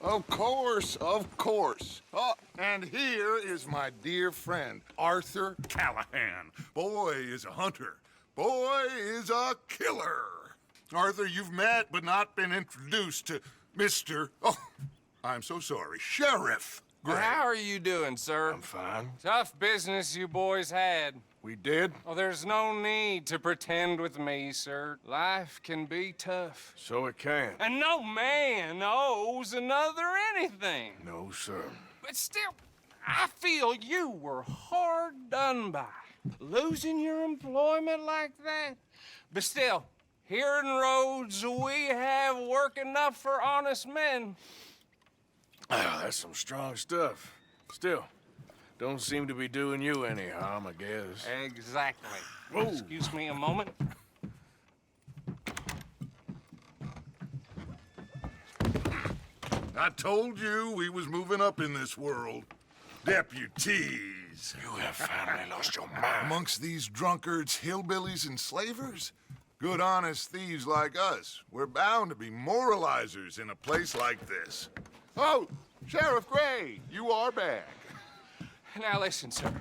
Of course, of course. Oh, and here is my dear friend, Arthur Callahan. Boy is a hunter. Boy is a killer. Arthur, you've met but not been introduced to Mr. Oh, I'm so sorry, Sheriff Gray. How are you doing, sir? I'm fine. Tough business you boys had. We did? Oh, there's no need to pretend with me, sir. Life can be tough. So it can. And no man owes another anything. No, sir. But still, I feel you were hard done by. Losing your employment like that. But still, here in Rhodes, we have work enough for honest men. Ah, that's some strong stuff. Still, don't seem to be doing you any harm, I guess. Exactly. Whoa. Excuse me a moment. I told you we was moving up in this world. Deputies. You have finally lost your mind. Amongst these drunkards, hillbillies, and slavers? Good honest thieves like us. We're bound to be moralizers in a place like this. Oh, Sheriff Gray, you are back. Now listen, sir.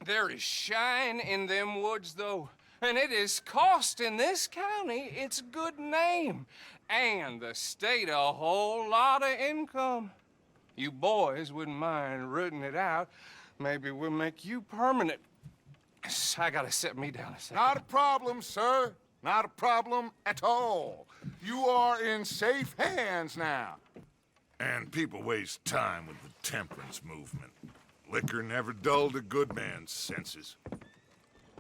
There is shine in them woods, though. And it is costing this county its good name. And the state a whole lot of income. You boys wouldn't mind rooting it out. Maybe we'll make you permanent. I gotta set me down a second. Not a problem, sir. Not a problem at all. You are in safe hands now. And people waste time with the temperance movement. Liquor never dulled a good man's senses.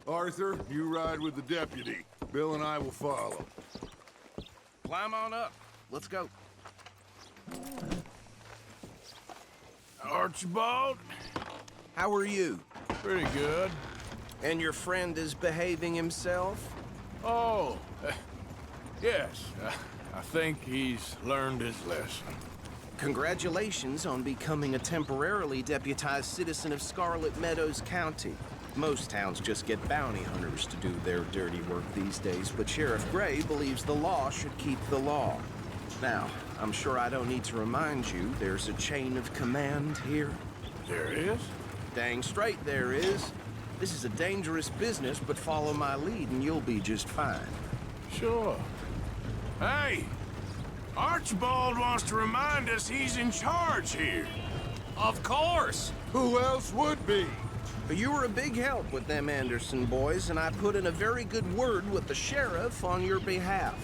Arthur, you ride with the deputy. Bill and I will follow. Climb on up. Let's go. Archibald? How are you? Pretty good. And your friend is behaving himself? Oh, yes. I think he's learned his lesson. Congratulations on becoming a temporarily deputized citizen of Scarlet Meadows County. Most towns just get bounty hunters to do their dirty work these days, but Sheriff Gray believes the law should keep the law. Now, I'm sure I don't need to remind you there's a chain of command here. There is? Dang straight there is. This is a dangerous business, but follow my lead and you'll be just fine. Sure. Hey! Archibald wants to remind us he's in charge here. Of course. Who else would be? But you were a big help with them Anderson boys, and I put in a very good word with the sheriff on your behalf.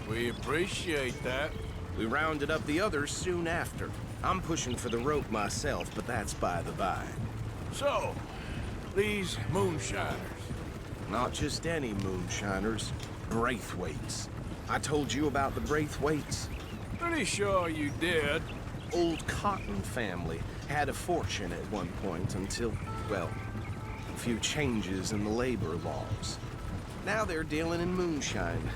We appreciate that. We rounded up the others soon after. I'm pushing for the rope myself, but that's by the by. So, these moonshiners. Not just any moonshiners, Braithwaites. I told you about the Braithwaites. Pretty sure you did. Old Cotton family had a fortune at one point until, well, a few changes in the labor laws. Now they're dealing in moonshine.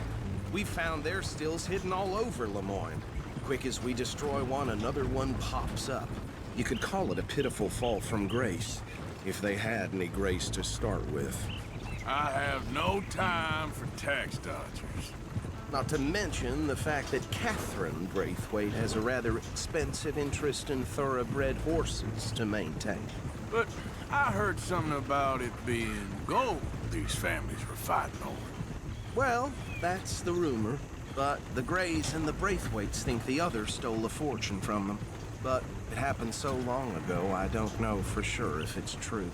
We found their stills hidden all over Lemoyne. Quick as we destroy one, another one pops up. You could call it a pitiful fall from grace, if they had any grace to start with. I have no time for tax dodgers. Not to mention the fact that Catherine Braithwaite has a rather expensive interest in thoroughbred horses to maintain. But I heard something about it being gold these families were fighting over. Well, that's the rumor. But the Grays and the Braithwaites think the other stole a fortune from them. But it happened so long ago, I don't know for sure if it's true.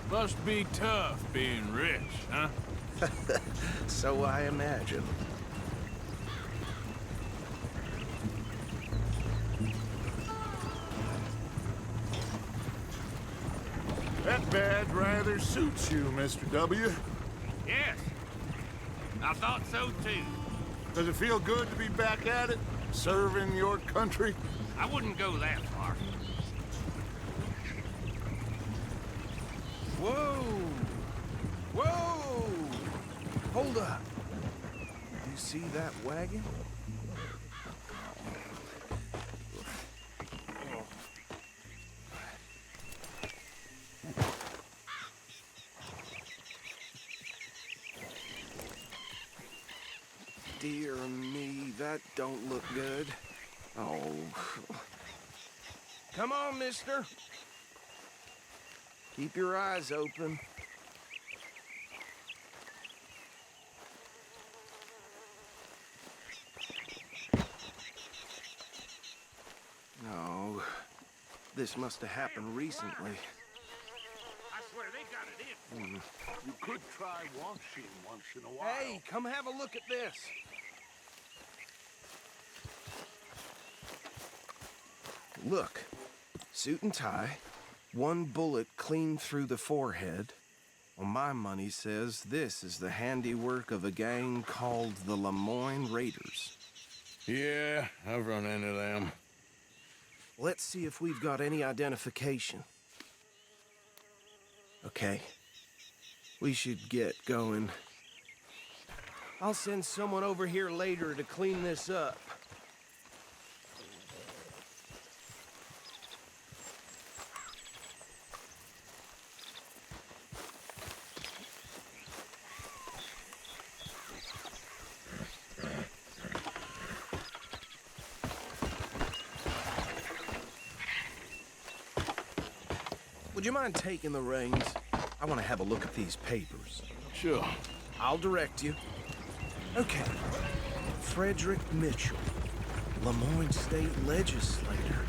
Must be tough being rich, huh? So I imagine. That badge rather suits you, Mr. W. Yes. I thought so, too. Does it feel good to be back at it? Serving your country? I wouldn't go that far. Whoa! Whoa! Hold up. You see that wagon? Dear me, that don't look good. Oh. Come on, mister. Keep your eyes open. No. This must have happened recently. I swear they got it in. You could try washing once in a while. Hey, come have a look at this. Look, suit and tie, one bullet clean through the forehead. Well, my money says this is the handiwork of a gang called the Lemoyne Raiders. Yeah, I've run into them. Let's see if we've got any identification. Okay. We should get going. I'll send someone over here later to clean this up. Would you mind taking the reins? I want to have a look at these papers. Sure. I'll direct you. Okay. Frederick Mitchell, Lemoyne State Legislator.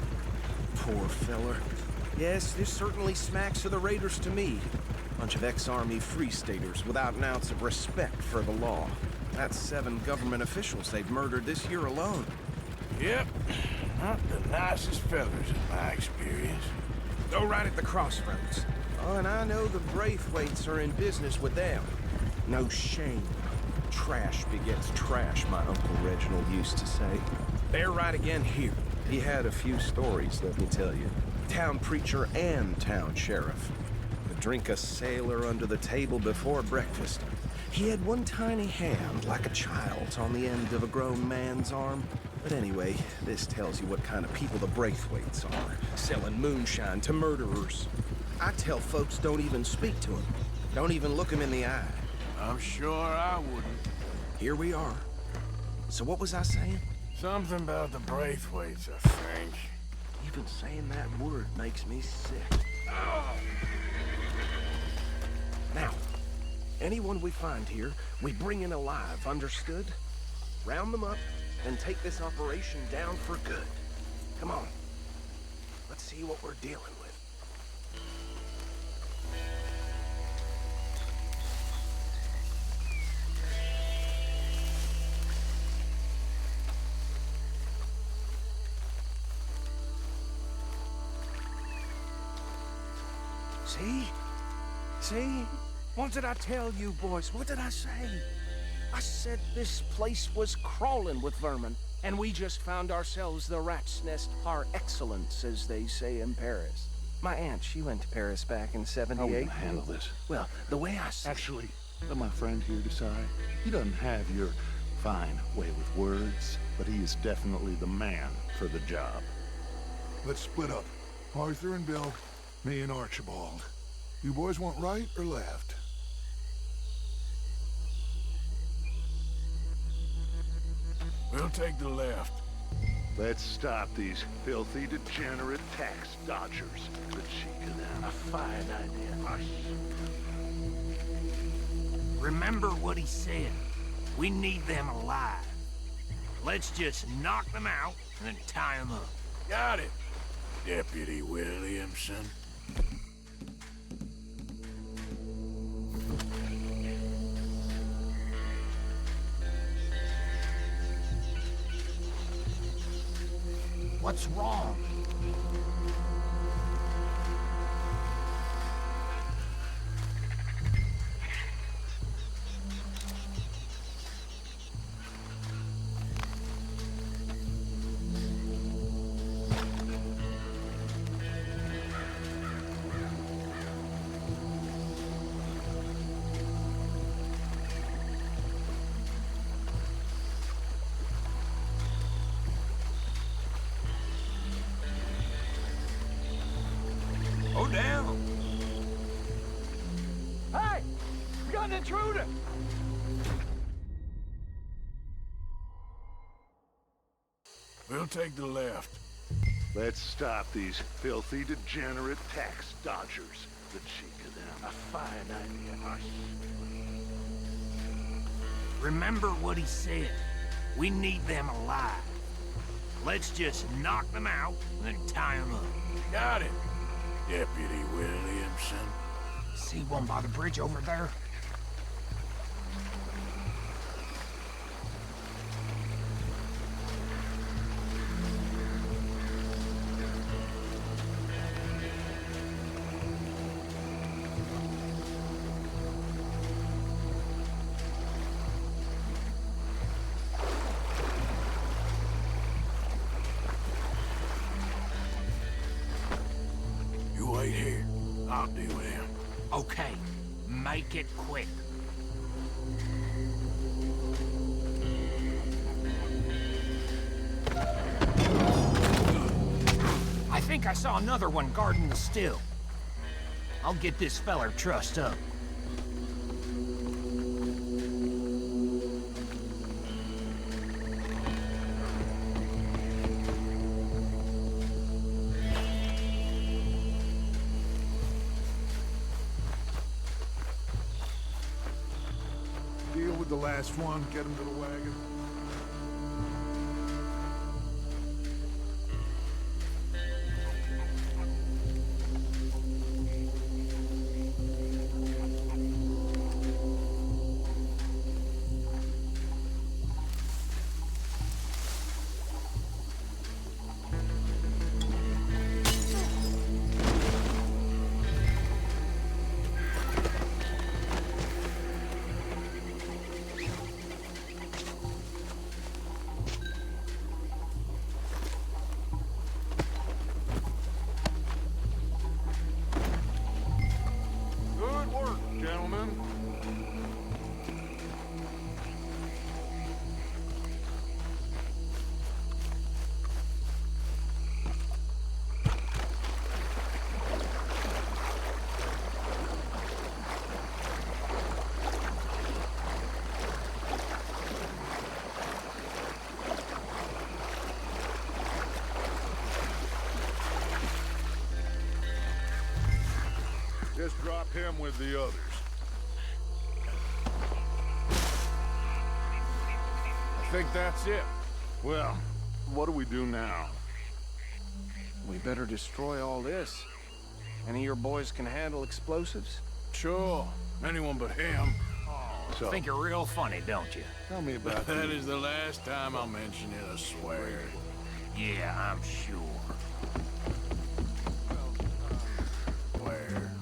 Poor feller. Yes, this certainly smacks of the Raiders to me. Bunch of ex-Army Free Staters without an ounce of respect for the law. That's 7 government officials they've murdered this year alone. Yep. Not the nicest fellas in my experience. Go right at the crossroads. Oh, and I know the Braithwaites are in business with them. No shame. Trash begets trash, my Uncle Reginald used to say. They're right again here. He had a few stories, let me tell you. Town preacher and town sheriff. Would drink a sailor under the table before breakfast. He had one tiny hand, like a child's, on the end of a grown man's arm. But anyway, this tells you what kind of people the Braithwaites are. Selling moonshine to murderers. I tell folks don't even speak to them. Don't even look them in the eye. I'm sure I wouldn't. Here we are. So what was I saying? Something about the Braithwaites, I think. Even saying that word makes me sick. Now, anyone we find here, we bring in alive, understood? Round them up, and take this operation down for good. Come on. Let's see what we're dealing with. See? See? What did I tell you, boys? What did I say? I said this place was crawling with vermin, and we just found ourselves the rat's nest par excellence, as they say in Paris. My aunt, she went to Paris back in How are we '78. gonna handle this? Well, the way I see Actually, let my friend here decide. He doesn't have your fine way with words, but he is definitely the man for the job. Let's split up. Arthur and Bill, me and Archibald. You boys want right or left? We'll take the left. Let's stop these filthy, degenerate tax dodgers. The cheek of them. A fine idea. Remember what he said. We need them alive. Let's just knock them out and then tie them up. Got it, Deputy Williamson. What's wrong? Go down. Hey! We got an intruder! We'll take the left. Let's stop these filthy, degenerate tax dodgers. The cheek of them. A fine idea. Remember what he said. We need them alive. Let's just knock them out and then tie them up. Got it, Deputy Williamson. See one by the bridge over there? You wait here. I'll deal with him. Okay, make it quick. I think I saw another one guarding the still. I'll get this feller trussed up. Deal with the last one, get him to the wagon. Good work, gentlemen. Just drop him with the others. I think that's it. Well, what do we do now? We better destroy all this. Any of your boys can handle explosives? Sure. Anyone but him. So, Think you're real funny, don't you? tell me about That the... is the last time I'll mention it, I swear. Yeah, I'm sure. Where?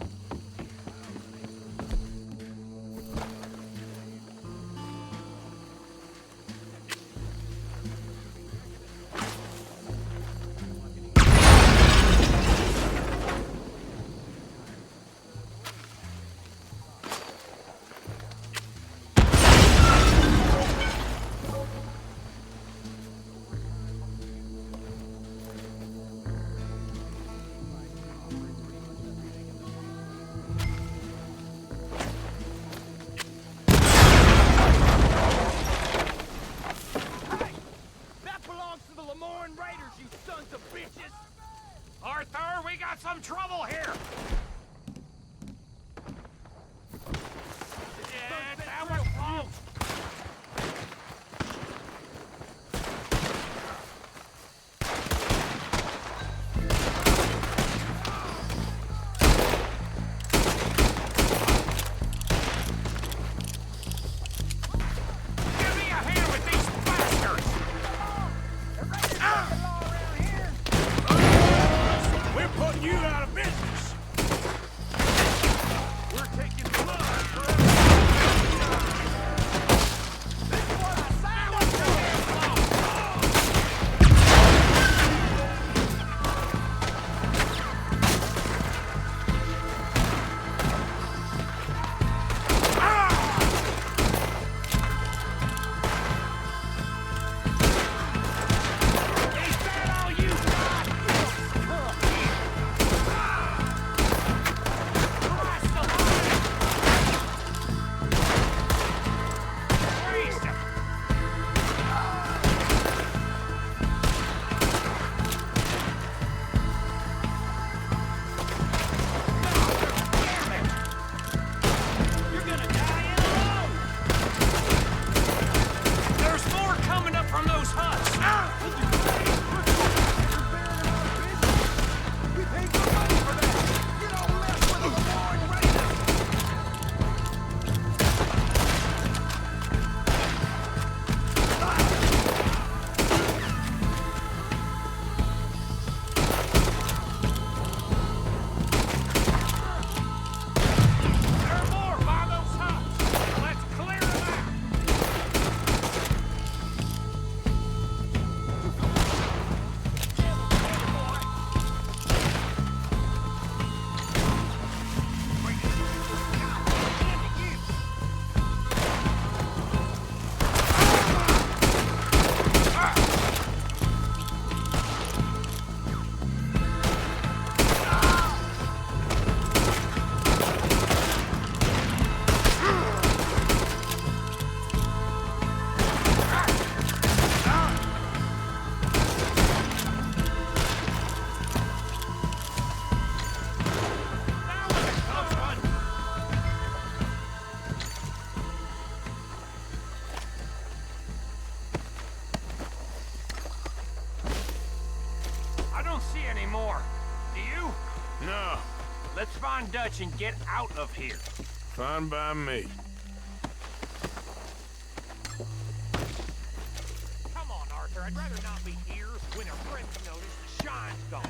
Let's find Dutch and get out of here. Fine by me. Come on, Arthur. I'd rather not be here when our friends notice the shine's gone.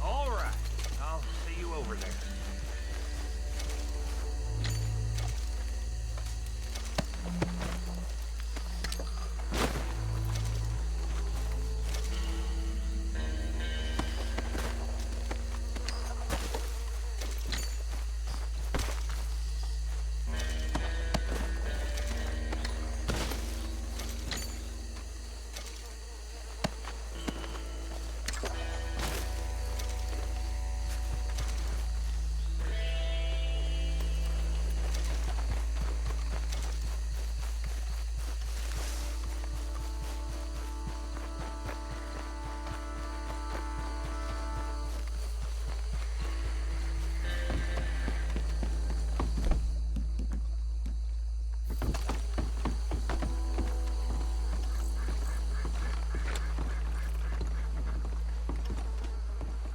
All right. I'll see you over there.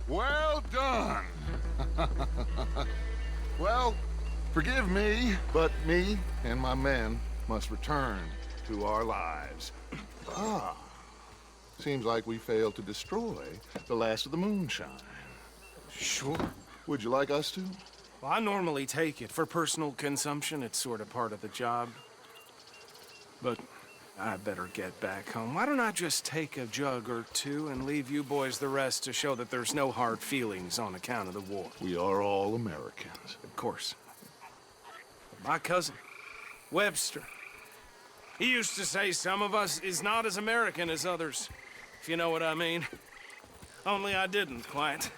Well done. Well, forgive me, but me and my men must return to our lives. Ah, seems like we failed to destroy the last of the moonshine. Sure. Would you like us to? Well, I normally take it. For personal consumption, it's sort of part of the job. But I better get back home. Why don't I just take a jug or two and leave you boys the rest to show that there's no hard feelings on account of the war? We are all Americans. Of course. My cousin, Webster, he used to say some of us is not as American as others, if you know what I mean. Only I didn't quite.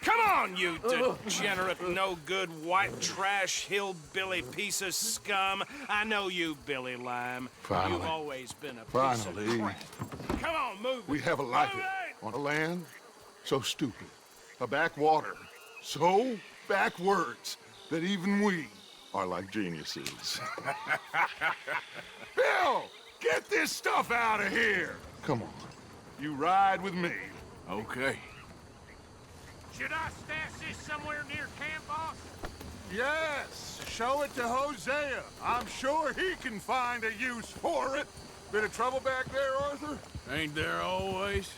Come on, you degenerate, no-good, white trash, hillbilly piece of scum. I know you, Billy Lime. Finally. You've always been a piece Finally. of crap. Come on, move. We have a life Move it! on a land so stupid, a backwater so backwards that even we are like geniuses. Bill, get this stuff out of here. Come on, you ride with me. Okay. Should I stash this somewhere near camp, boss? Yes, show it to Hosea. I'm sure he can find a use for it. Bit of trouble back there, Arthur? Ain't there always?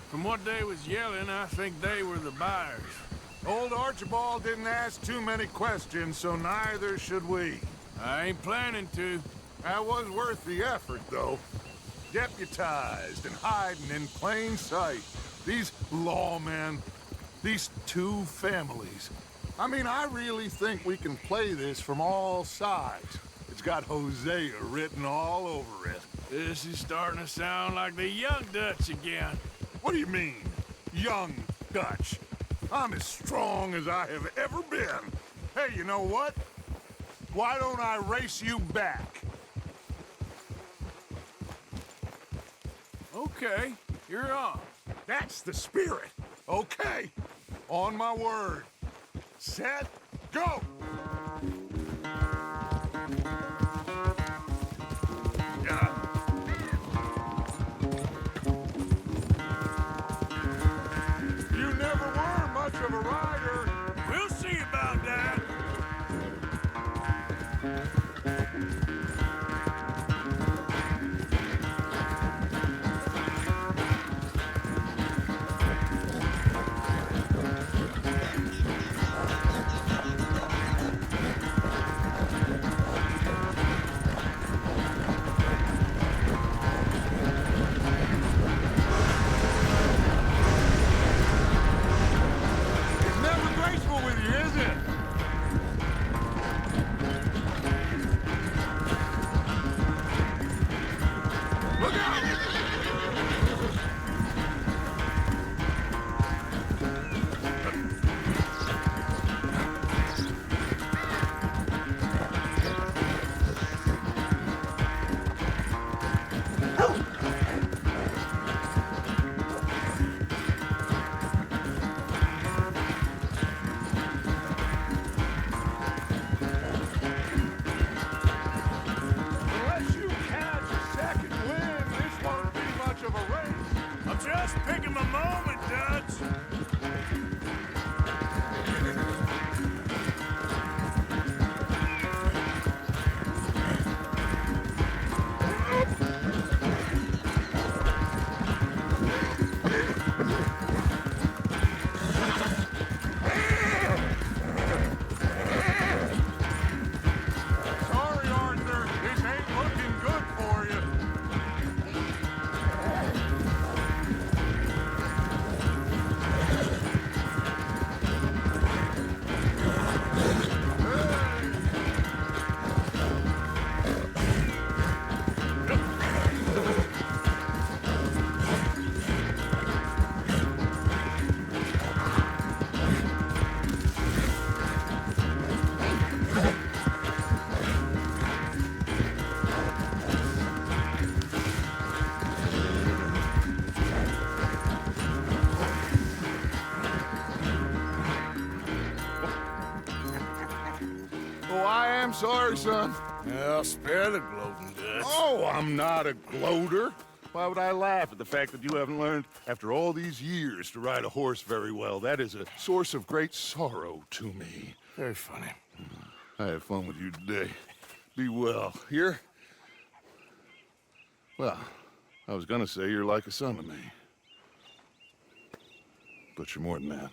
From what they was yelling, I think they were the buyers. Old Archibald didn't ask too many questions, so neither should we. I ain't planning to. That was worth the effort, though. Deputized and hiding in plain sight. These lawmen, these two families. I mean, I really think we can play this from all sides. It's got Hosea written all over it. This is starting to sound like the young Dutch again. What do you mean, young Dutch? I'm as strong as I have ever been. Hey, you know what? Why don't I race you back? Okay, you're on. That's the spirit. Okay, on my word. Set, go! You never were much of a rider. We'll see about that. It Take him a moment, Dutch. Sorry, Arthur. This ain't looking good for you. Oh, I am sorry, son. Well, spare the gloating, Dutch. Oh, I'm not a gloater. Why would I laugh at the fact that you haven't learned, after all these years, to ride a horse very well? That is a source of great sorrow to me. Very funny. I had fun with you today. Be well. Here? Well, I was gonna say you're like a son to me. But you're more than that.